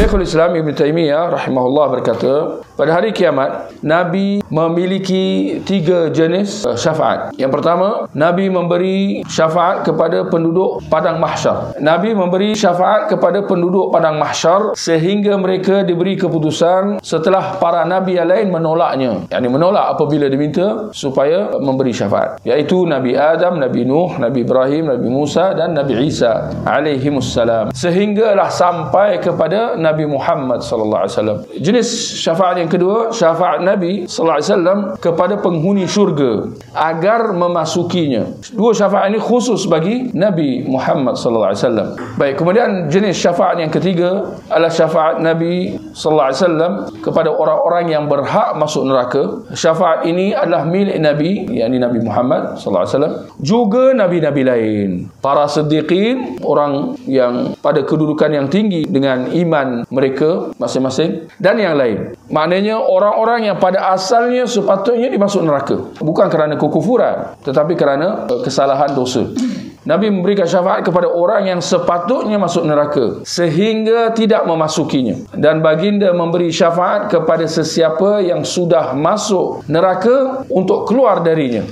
Syekhul Islam Ibn Taymiyah rahimahullah berkata, pada hari kiamat Nabi memiliki 3 jenis syafaat. Yang pertama, Nabi memberi syafaat kepada penduduk padang mahsyar. Nabi memberi syafaat kepada penduduk padang mahsyar sehingga mereka diberi keputusan setelah para Nabi yang lain menolaknya. Yani menolak apabila diminta supaya memberi syafaat, iaitu Nabi Adam, Nabi Nuh, Nabi Ibrahim, Nabi Musa dan Nabi Isa alaihimussalam, sehinggalah sampai kepada Nabi Muhammad sallallahu alaihi wasallam. Jenis syafaat yang kedua, syafaat Nabi sallallahu alaihi wasallam kepada penghuni syurga agar memasukinya. 2 syafaat ini khusus bagi Nabi Muhammad sallallahu alaihi wasallam. Baik, kemudian jenis syafaat yang ketiga adalah syafaat Nabi sallallahu alaihi wasallam kepada orang-orang yang berhak masuk neraka. Syafaat ini adalah milik Nabi, yakni Nabi Muhammad sallallahu alaihi wasallam, juga nabi-nabi lain, para siddiqin, orang yang pada kedudukan yang tinggi dengan iman mereka masing-masing, dan yang lain. Maknanya orang-orang yang pada asalnya sepatutnya dimasuk neraka, bukan kerana kekufuran tetapi kerana kesalahan dosa. Nabi memberikan syafaat kepada orang yang sepatutnya masuk neraka sehingga tidak memasukinya, dan baginda memberi syafaat kepada sesiapa yang sudah masuk neraka untuk keluar darinya.